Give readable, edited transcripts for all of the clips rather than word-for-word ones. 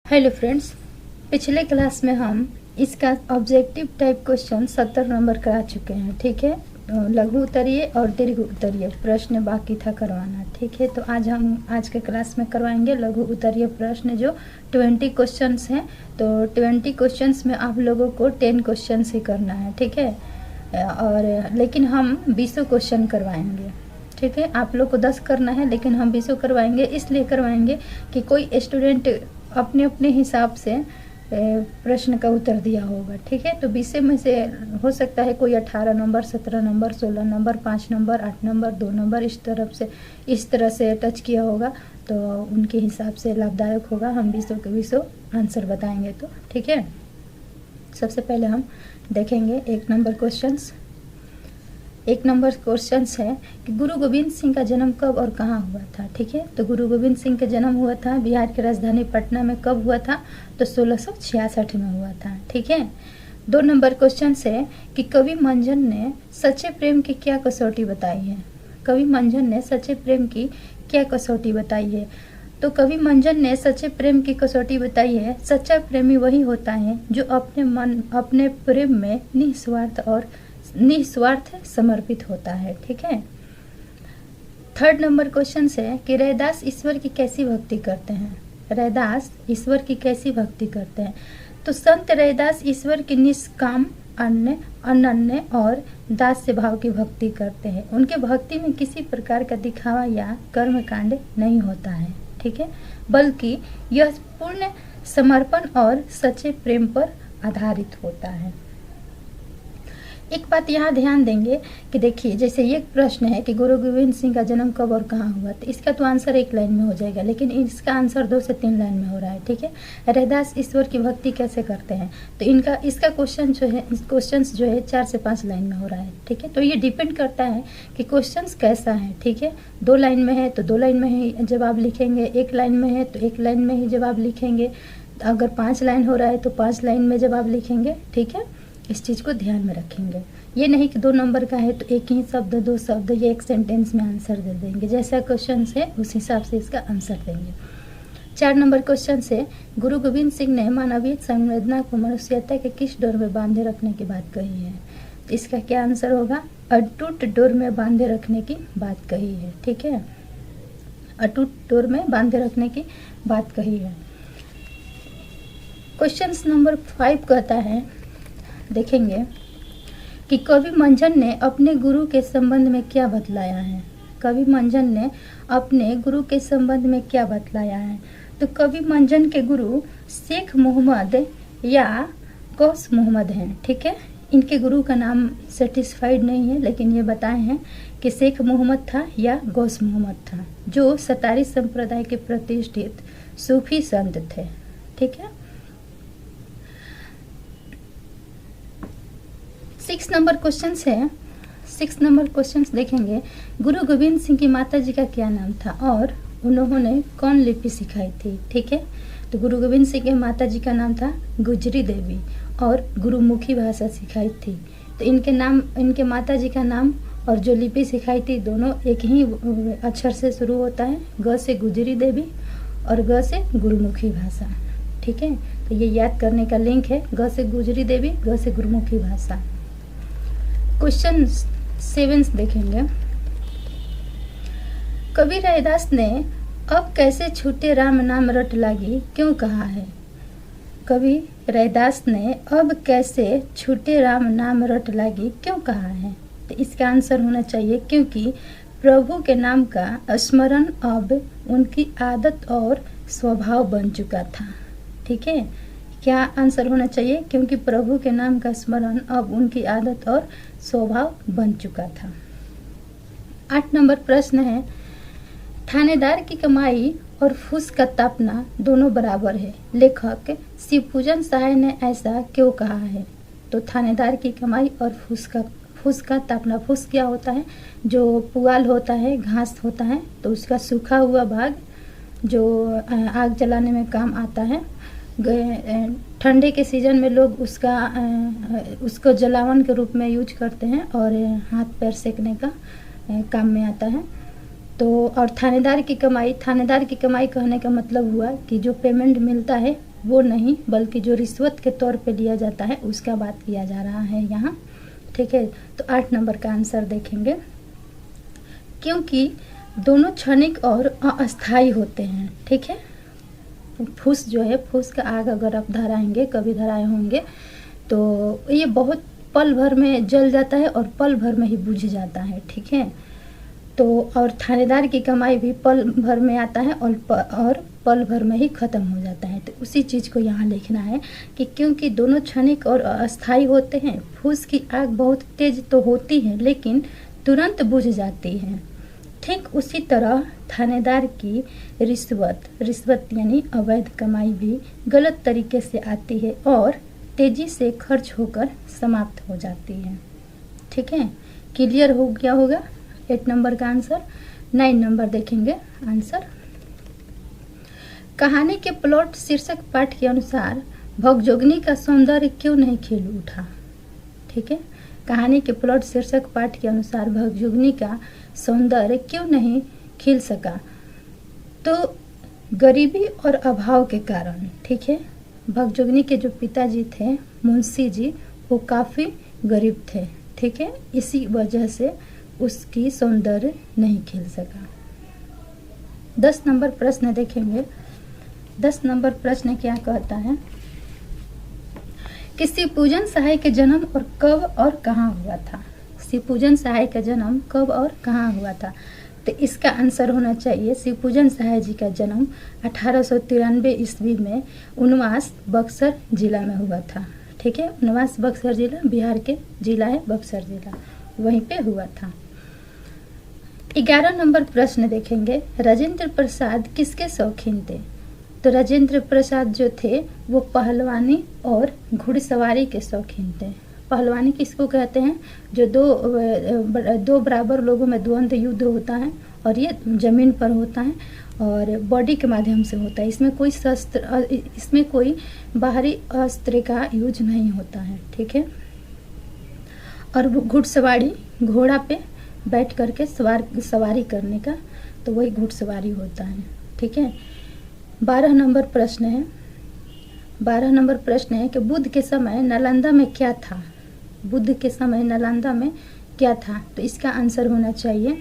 Hello friends, पिछले class में हम इसका ऑब्जेक्टिव टाइप क्वेश्चन 70 नंबर करा चुके हैं। ठीक है, लघु उत्तरीय और दीर्घ उत्तरीय प्रश्न बाकी था करवाना। ठीक है, तो आज के क्लास में करवाएंगे लघु उत्तरीय प्रश्न जो 20 क्वेश्चंस हैं। तो 20 क्वेश्चंस में आप लोगों को 10 क्वेश्चंस ही करना है। ठीक है, और लेकिन हम 20 क्वेश्चन करवाएंगे। ठीक है, आप लोग को 10 करना है लेकिन हम 20 करवाएंगे। इसलिए करवाएंगे कि कोई स्टूडेंट अपने अपने हिसाब से प्रश्न का उत्तर दिया होगा। ठीक है, तो 20 में से हो सकता है कोई 18 number, 17 number, 16 number, 5 number, 8 number, 2 number इस तरह से टच किया होगा, तो उनके हिसाब से लाभदायक होगा। हम 20 के 20 आंसर बताएंगे। तो ठीक है, सबसे पहले हम देखेंगे 1 नंबर क्वेश्चंस। 1 नंबर क्वेश्चंस है कि गुरु गोविंद सिंह का जन्म कब और कहाँ हुआ था। ठीक है, तो गुरु गोविंद सिंह का जन्म हुआ था बिहार की राजधानी पटना में। कब हुआ था? तो 1666 में हुआ था। ठीक है। 2 नंबर क्वेश्चन है कि कवि मंजन ने सच्चे प्रेम की क्या कसौटी बताई है। कवि मंजन ने सच्चे प्रेम की क्या कसौटी बताई है? तो कवि मंजन ने सच्चे प्रेम की कसौटी बताई है, सच्चा प्रेमी वही होता है जो अपने प्रेम में निस्वार्थ समर्पित होता है। ठीक है। 3rd नंबर क्वेश्चन है कि रैदास ईश्वर की कैसी भक्ति करते हैं। रैदास ईश्वर की कैसी भक्ति करते हैं? तो संत रैदास ईश्वर की निष्काम, अनन्य और दास्य भाव की भक्ति करते हैं। उनके भक्ति में किसी प्रकार का दिखावा या कर्मकांड नहीं होता है। ठीक है, बल्कि यह पूर्ण समर्पण और सच्चे प्रेम पर आधारित होता है। एक बात यहाँ ध्यान देंगे कि देखिए, जैसे ये प्रश्न है कि गुरु गोविंद सिंह का जन्म कब और कहाँ हुआ, तो इसका तो आंसर 1 लाइन में हो जाएगा, लेकिन इसका आंसर 2 से 3 लाइन में हो रहा है। ठीक है, रैदास ईश्वर की भक्ति कैसे करते हैं, तो इसका क्वेश्चन जो है 4 से 5 लाइन में हो रहा है। ठीक है, तो ये डिपेंड करता है कि क्वेश्चन कैसा है। ठीक है, 2 लाइन में है तो 2 लाइन में ही जवाब लिखेंगे, 1 लाइन में है तो 1 लाइन में ही जवाब लिखेंगे, अगर 5 लाइन हो रहा है तो 5 लाइन में जवाब लिखेंगे। ठीक है, इस चीज़ को ध्यान में रखेंगे। ये नहीं कि 2 नंबर का है तो 1 ही शब्द, 2 शब्द, ये 1 सेंटेंस में आंसर दे देंगे। जैसा क्वेश्चन है उस हिसाब से इसका आंसर देंगे। 4 नंबर क्वेश्चन से गुरु गोविंद सिंह ने मानवीय संवेदना को मनुष्यता के किस डोर में बांधे रखने की बात कही है। तो इसका क्या आंसर होगा? अटूट डोर में बांधे रखने की बात कही है। ठीक है, अटूट डोर में बांधे रखने की बात कही है। क्वेश्चन नंबर 5 कहता है, देखेंगे कि कवि मंजन ने अपने गुरु के संबंध में क्या बतलाया है। कवि मंजन ने अपने गुरु के संबंध में क्या बतलाया है? तो कवि मंजन के गुरु शेख मोहम्मद या गौस मोहम्मद हैं। ठीक है, इनके गुरु का नाम सेटिस्फाइड नहीं है, लेकिन ये बताए हैं कि शेख मोहम्मद था या गौस मोहम्मद था, जो सतारी संप्रदाय के प्रतिष्ठित सूफी संत थे। ठीक है। 6 नंबर क्वेश्चन है। 6 नंबर क्वेश्चन देखेंगे, गुरु गोविंद सिंह की माता जी का क्या नाम था और उन्होंने कौन लिपि सिखाई थी। ठीक है, तो गुरु गोविंद सिंह के माता जी का नाम था गुजरी देवी और गुरुमुखी भाषा सिखाई थी। तो इनके माता जी का नाम और जो लिपि सिखाई थी दोनों एक ही अक्षर से शुरू होता है, ग से गुजरी देवी और ग से गुरुमुखी भाषा। ठीक है, तो ये याद करने का लिंक है, ग से गुजरी देवी, ग से गुरुमुखी भाषा। क्वेश्चन 7 देखेंगे, कवि रैदास ने अब कैसे छूटे राम नाम रट लागी क्यों कहा है। कवि रैदास ने अब कैसे छूटे राम नाम रट लागी क्यों कहा है। तो इसका आंसर होना चाहिए क्योंकि प्रभु के नाम का स्मरण अब उनकी आदत और स्वभाव बन चुका था। ठीक है, क्या आंसर होना चाहिए? क्योंकि प्रभु के नाम का स्मरण अब उनकी आदत और स्वभाव बन चुका था। 8 नंबर प्रश्न है, थानेदार की कमाई और फूस का तापना दोनों बराबर है, लेखक शिवपूजन सहाय ने ऐसा क्यों कहा है। तो थानेदार की कमाई और फूस का तापना, फूस क्या होता है? जो पुआल होता है, घास होता है, तो उसका सूखा हुआ भाग जो आग जलाने में काम आता है। ठंडे के सीजन में लोग उसको जलावन के रूप में यूज करते हैं और हाथ पैर सेकने का काम में आता है। तो और थानेदार की कमाई कहने का मतलब हुआ कि जो पेमेंट मिलता है वो नहीं, बल्कि जो रिश्वत के तौर पे लिया जाता है उसका बात किया जा रहा है यहाँ। ठीक है, तो 8 नंबर का आंसर देखेंगे। क्योंकि दोनों क्षणिक और अस्थायी होते हैं। ठीक है, फूस जो है, फूस का आग अगर आप धराएंगे, कभी धराए होंगे, तो ये बहुत पल भर में जल जाता है और पल भर में ही बुझ जाता है। ठीक है, तो और थानेदार की कमाई भी पल भर में आता है और पल भर में ही ख़त्म हो जाता है। तो उसी चीज़ को यहाँ लिखना है कि क्योंकि दोनों क्षणिक और अस्थायी होते हैं। फूस की आग बहुत तेज तो होती है लेकिन तुरंत बुझ जाती है। ठीक उसी तरह थानेदार की रिश्वत यानी अवैध कमाई भी गलत तरीके से आती है और तेजी से खर्च होकर समाप्त हो जाती है। ठीक है, क्लियर हो गया होगा 8 नंबर का आंसर। 9 नंबर देखेंगे आंसर। कहानी के प्लॉट शीर्षक पाठ के अनुसार भगजोगनी का सौंदर्य क्यों नहीं खिल उठा। ठीक है, कहानी के प्लॉट शीर्षक पाठ के अनुसार भगजोगनी का सौंदर्य क्यों नहीं खिल सका। तो गरीबी और अभाव के कारण। ठीक है, भगजोगनी के जो पिताजी थे मुंशी जी, वो काफ़ी गरीब थे। ठीक है, इसी वजह से उसकी सौंदर्य नहीं खिल सका। 10 नंबर प्रश्न देखेंगे। 10 नंबर प्रश्न क्या कहता है कि शिवपूजन सहाय के जन्म और कब और कहाँ हुआ था। शिवपूजन सहाय का जन्म कब और कहाँ हुआ था। तो इसका आंसर होना चाहिए शिवपूजन सहाय जी का जन्म 1893 ईस्वी में उनवास बक्सर जिला में हुआ था। ठीक है, उनवास बक्सर जिला बिहार के जिला है, बक्सर जिला, वहीं पे हुआ था। 11 नंबर प्रश्न देखेंगे। राजेंद्र प्रसाद किसके शौकीन थे। तो राजेंद्र प्रसाद जो थे वो पहलवानी और घुड़सवारी के शौकीन थे। पहलवानी किसको कहते हैं, जो दो बराबर लोगों में द्वंद्व युद्ध होता है और ये जमीन पर होता है और बॉडी के माध्यम से होता है। इसमें कोई बाहरी अस्त्र का यूज नहीं होता है। ठीक है, और घुड़सवारी घोड़ा पे बैठ करके सवारी करने का, तो वही घुड़सवारी होता है। ठीक है, 12 नंबर प्रश्न है। 12 नंबर प्रश्न है कि बुद्ध के समय नालंदा में क्या था। बुद्ध के समय नालंदा में क्या था। तो इसका आंसर होना चाहिए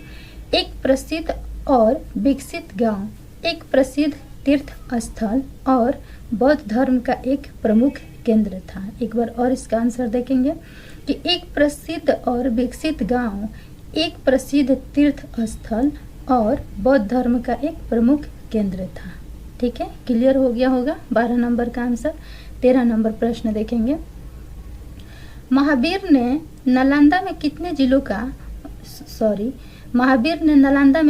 एक प्रसिद्ध और विकसित गांव, एक प्रसिद्ध तीर्थ स्थल और बौद्ध धर्म का एक प्रमुख केंद्र था। एक बार और इसका आंसर देखेंगे कि एक प्रसिद्ध और विकसित गांव, एक प्रसिद्ध तीर्थ स्थल और बौद्ध धर्म का एक प्रमुख केंद्र था। ठीक है, क्लियर हो गया होगा 12 नंबर का आंसर। 13 नंबर प्रश्न देखेंगे। महावीर ने नालंदा में कितने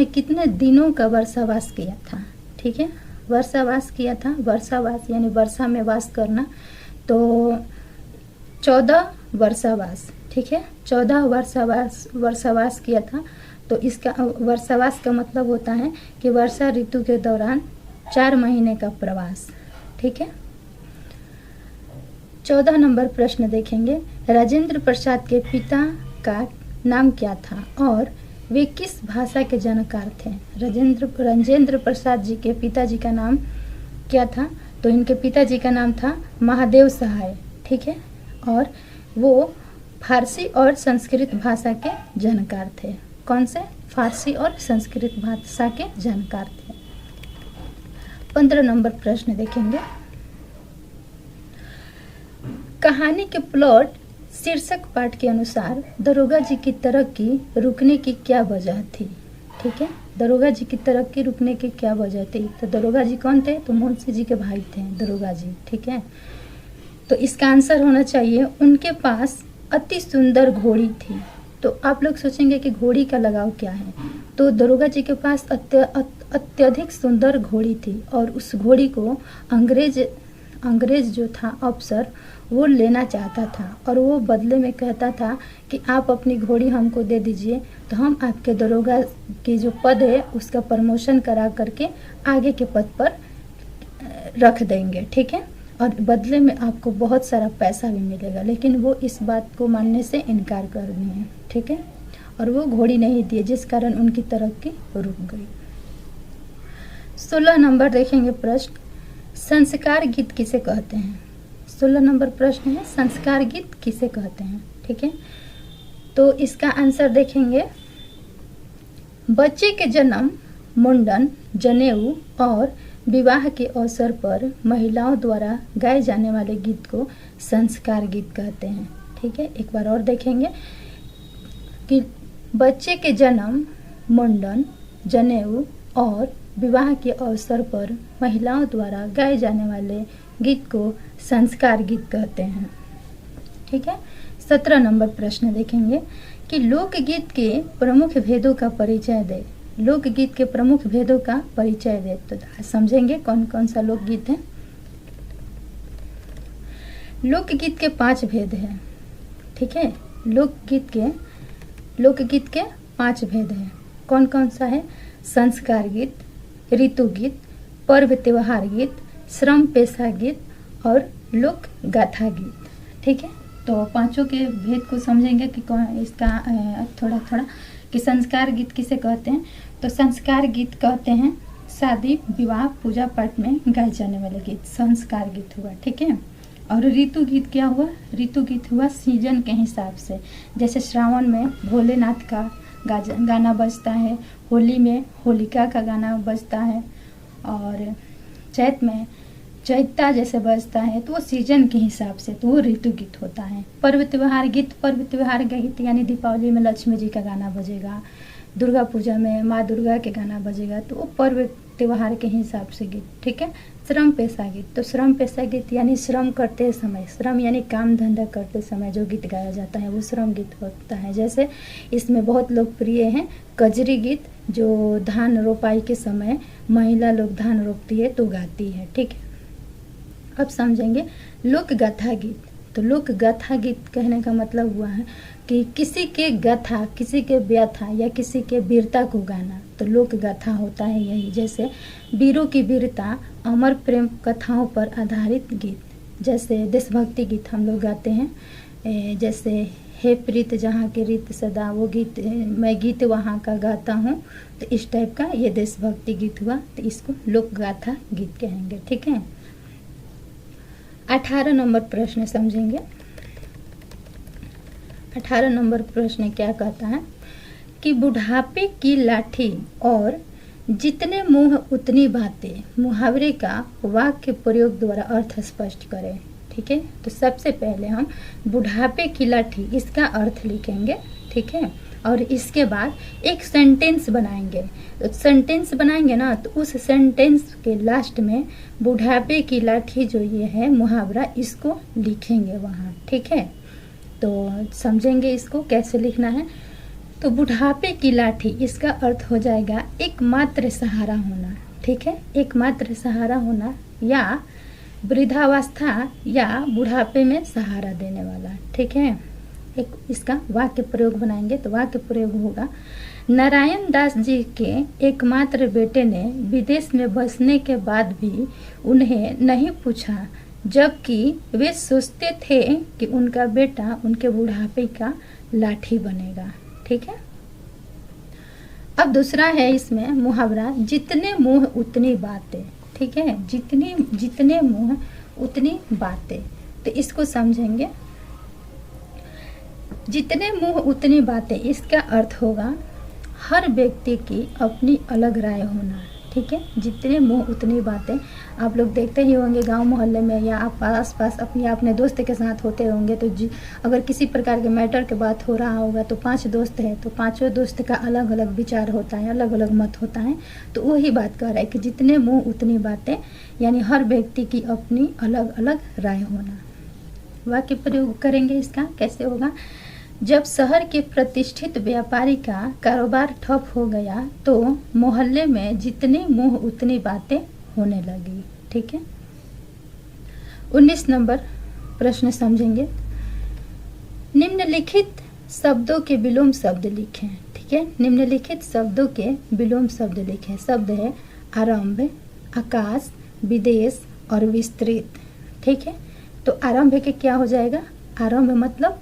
कितने दिनों का वर्षावास किया था। ठीक है, वर्षावास किया था, वर्षावास यानी वर्षा में वास करना, तो 14 वर्षावास। ठीक है, 14 वर्षावास किया था। तो इसका वर्षावास का मतलब होता है कि वर्षा ऋतु के दौरान 4 महीने का प्रवास। ठीक है, 14 नंबर प्रश्न देखेंगे। राजेंद्र प्रसाद के पिता का नाम क्या था और वे किस भाषा के जानकार थे। राजेंद्र प्रसाद जी के पिताजी का नाम क्या था। तो इनके पिताजी का नाम था महादेव सहाय। ठीक है, और वो फारसी और संस्कृत भाषा के जानकार थे। कौन से, फारसी और संस्कृत भाषा के जानकार थे। 15 नंबर प्रश्न देखेंगे। कहानी के प्लॉट शीर्षक पाठ के अनुसार दरोगा जी की तरक्की रुकने की क्या वजह थी। ठीक है, दरोगा जी की तरक्की रुकने की क्या वजह थी। तो दरोगा जी कौन थे, तो मुंशी जी के भाई थे दरोगा जी। ठीक है, तो इसका आंसर होना चाहिए उनके पास अति सुंदर घोड़ी थी। तो आप लोग सोचेंगे कि घोड़ी का लगाव क्या है। तो दरोगा जी के पास अत्यधिक सुंदर घोड़ी थी और उस घोड़ी को अंग्रेज जो था अफसर, वो लेना चाहता था और वो बदले में कहता था कि आप अपनी घोड़ी हमको दे दीजिए तो हम आपके दरोगा की जो पद है उसका प्रमोशन करा करके आगे के पद पर रख देंगे। ठीक है, और बदले में आपको बहुत सारा पैसा भी मिलेगा। लेकिन वो इस बात को मानने से इनकार कर दिए। ठीक है, और वो घोड़ी नहीं दिए, जिस कारण उनकी तरक्की रुक गई। 16 नंबर देखेंगे प्रश्न। संस्कार गीत किसे कहते हैं? 16 नंबर प्रश्न है, संस्कार गीत किसे कहते हैं? ठीक है, तो इसका आंसर देखेंगे। बच्चे के जन्म, मुंडन, जनेऊ और विवाह के अवसर पर महिलाओं द्वारा गाए जाने वाले गीत को संस्कार गीत कहते हैं। ठीक है, एक बार और देखेंगे कि बच्चे के जन्म, मुंडन, जनेऊ और विवाह के अवसर पर महिलाओं द्वारा गाए जाने वाले गीत को संस्कार गीत कहते हैं। ठीक है, 17 नंबर प्रश्न देखेंगे कि लोकगीत के प्रमुख भेदों का परिचय दे। लोकगीत के प्रमुख भेदों का परिचय दे, तो समझेंगे कौन कौन सा लोकगीत है। लोकगीत के 5 भेद हैं। ठीक है, लोकगीत के 5 भेद हैं। कौन कौन सा है? संस्कार गीत, ऋतु गीत, पर्व त्योहार गीत, श्रम पेशा गीत और लोक गाथा गीत। ठीक है, तो पांचों के भेद को समझेंगे कि कौन इसका थोड़ा थोड़ा कि संस्कार गीत किसे कहते हैं। तो संस्कार गीत कहते हैं शादी, विवाह, पूजा पाठ में गाए जाने वाले गीत संस्कार गीत हुआ। ठीक है, और ऋतु गीत क्या हुआ? ऋतु गीत हुआ सीजन के हिसाब से, जैसे श्रावण में भोलेनाथ का गाना बजता है, होली में होलिका का गाना बजता है, और चैत में चैता जैसे बजता है, तो वो सीजन के हिसाब से, तो वो ऋतु गीत होता है। पर्व त्योहार गीत यानी दीपावली में लक्ष्मी जी का गाना बजेगा, दुर्गा पूजा में माँ दुर्गा के गाना बजेगा, तो वो पर्व त्योहार के हिसाब से गीत। ठीक है, श्रम पेशा गीत, तो श्रम पेशा गीत यानी श्रम करते समय, श्रम यानी काम धंधा करते समय जो गीत गाया जाता है वो श्रम गीत होता है। जैसे इसमें बहुत लोकप्रिय है कजरी गीत, जो धान रोपाई के समय महिला लोग धान रोपती है तो गाती है। ठीक है, अब समझेंगे लोक गाथा गीत। तो लोक गाथा गीत कहने का मतलब हुआ है कि किसी के गाथा, किसी के व्यथा या किसी के वीरता को गाना, तो लोक गाथा होता है यही। जैसे वीरों की वीरता, अमर प्रेम कथाओं पर आधारित गीत, जैसे देशभक्ति गीत हम लोग गाते हैं, जैसे हे प्रीत जहाँ की रीत सदा, वो गीत मैं गीत वहाँ का गाता हूँ, तो इस टाइप का ये देशभक्ति गीत हुआ, तो इसको लोक गाथा गीत कहेंगे। ठीक है, 18 नंबर प्रश्न समझेंगे। 18 नंबर प्रश्न क्या कहता है कि बुढ़ापे की लाठी और जितने मुंह उतनी बातें, मुहावरे का वाक्य प्रयोग द्वारा अर्थ स्पष्ट करें। ठीक है, तो सबसे पहले हम बुढ़ापे की लाठी इसका अर्थ लिखेंगे। ठीक है, और इसके बाद एक सेंटेंस बनाएंगे। तो सेंटेंस बनाएंगे ना, तो उस सेंटेंस के लास्ट में बुढ़ापे की लाठी जो ये है मुहावरा, इसको लिखेंगे वहाँ। ठीक है, तो समझेंगे इसको कैसे लिखना है। तो बुढ़ापे की लाठी इसका अर्थ हो जाएगा एकमात्र सहारा होना। ठीक है, एकमात्र सहारा होना या वृद्धावस्था या बुढ़ापे में सहारा देने वाला। ठीक है, एक इसका वाक्य प्रयोग बनाएंगे, तो वाक्य प्रयोग होगा, नारायण दास जी के एकमात्र बेटे ने विदेश में बसने के बाद भी उन्हें नहीं पूछा, जबकि वे सोचते थे कि उनका बेटा उनके बुढ़ापे का लाठी बनेगा। ठीक है, अब दूसरा है इसमें मुहावरा, जितने मुंह उतनी बातें। ठीक है, जितने मुंह उतनी बातें, तो इसको समझेंगे। जितने मुंह उतनी बातें, इसका अर्थ होगा हर व्यक्ति की अपनी अलग राय होना। ठीक है, जितने मुंह उतनी बातें, आप लोग देखते ही होंगे गांव मोहल्ले में या आप आस पास अपने दोस्त के साथ होते होंगे, तो अगर किसी प्रकार के मैटर के बात हो रहा होगा तो 5 दोस्त है, तो पांचों दोस्त का अलग अलग विचार होता है, अलग अलग मत होता है। तो वही बात कह रहा है कि जितने मुंह उतनी बातें, यानी हर व्यक्ति की अपनी अलग अलग राय होना। वाक्य प्रयोग करेंगे इसका, कैसे होगा, जब शहर के प्रतिष्ठित व्यापारी का कारोबार ठप हो गया तो मोहल्ले में जितने मुंह उतनी बातें होने लगी। ठीक है, 19 नंबर प्रश्न समझेंगे। निम्नलिखित शब्दों के विलोम शब्द लिखें। ठीक है, निम्नलिखित शब्दों के विलोम शब्द लिखें। शब्द है आरंभ, आकाश, विदेश और विस्तृत। ठीक है, तो आरंभ के क्या हो जाएगा, आरंभ मतलब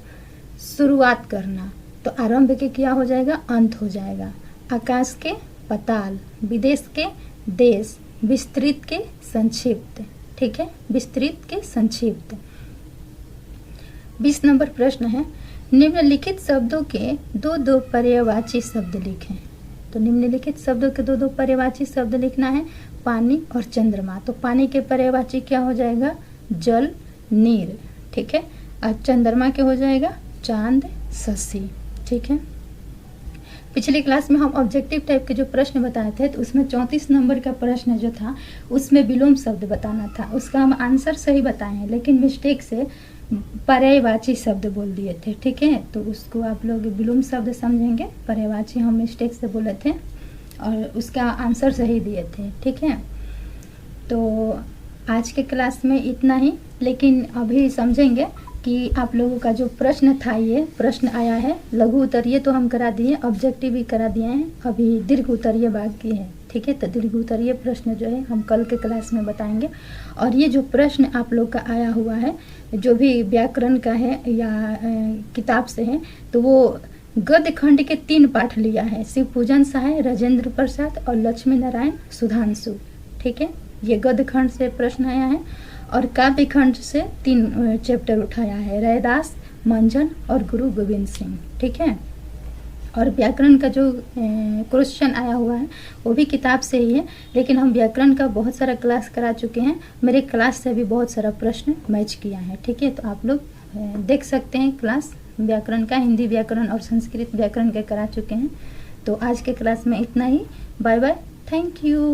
शुरुआत करना, तो आरंभ के क्या हो जाएगा, अंत हो जाएगा। आकाश के पाताल, विदेश के देश, विस्तृत के संक्षिप्त। ठीक है, विस्तृत के संक्षिप्त। 20 नंबर प्रश्न है, निम्नलिखित शब्दों के दो दो पर्यायवाची शब्द लिखें। तो निम्नलिखित शब्दों के दो दो पर्यायवाची शब्द लिखना है, पानी और चंद्रमा। तो पानी के पर्यायवाची क्या हो जाएगा, जल, नीर, ठीक है, और चंद्रमा के हो जाएगा चांद, शशि, ठीक है। पिछली क्लास में हम ऑब्जेक्टिव टाइप के जो प्रश्न बताए थे, तो उसमें 34 नंबर का प्रश्न जो था उसमें विलोम शब्द बताना था। उसका हम आंसर सही बताए हैं, लेकिन मिस्टेक से पर्यायवाची शब्द बोल दिए थे, ठीक है। तो उसको आप लोग विलोम शब्द समझेंगे, पर्यायवाची हम मिस्टेक से बोले थे और उसका आंसर सही दिए थे, ठीक है। तो आज के क्लास में इतना ही, लेकिन अभी समझेंगे कि आप लोगों का जो प्रश्न था, ये प्रश्न आया है लघु उत्तरीय तो हम करा दिए, ऑब्जेक्टिव भी करा दिए हैं, अभी दीर्घ उत्तरीय बाकी है, ठीक है। तो दीर्घ उत्तरीय प्रश्न जो है हम कल के क्लास में बताएंगे। और ये जो प्रश्न आप लोग का आया हुआ है, जो भी व्याकरण का है या किताब से है, तो वो गद्य खंड के 3 पाठ लिया है, शिवपूजन सहाय, राजेंद्र प्रसाद और लक्ष्मी नारायण सुधांशु, ठीक है। ये गद्य खंड से प्रश्न आया है और काव्य खंड से 3 चैप्टर उठाया है, रैदास, मंजन और गुरु गोविंद सिंह, ठीक है। और व्याकरण का जो क्वेश्चन आया हुआ है वो भी किताब से ही है, लेकिन हम व्याकरण का बहुत सारा क्लास करा चुके हैं, मेरे क्लास से भी बहुत सारा प्रश्न मैच किया है, ठीक है। तो आप लोग देख सकते हैं, क्लास व्याकरण का हिंदी व्याकरण और संस्कृत व्याकरण का करा चुके हैं। तो आज के क्लास में इतना ही, बाय बाय, थैंक यू।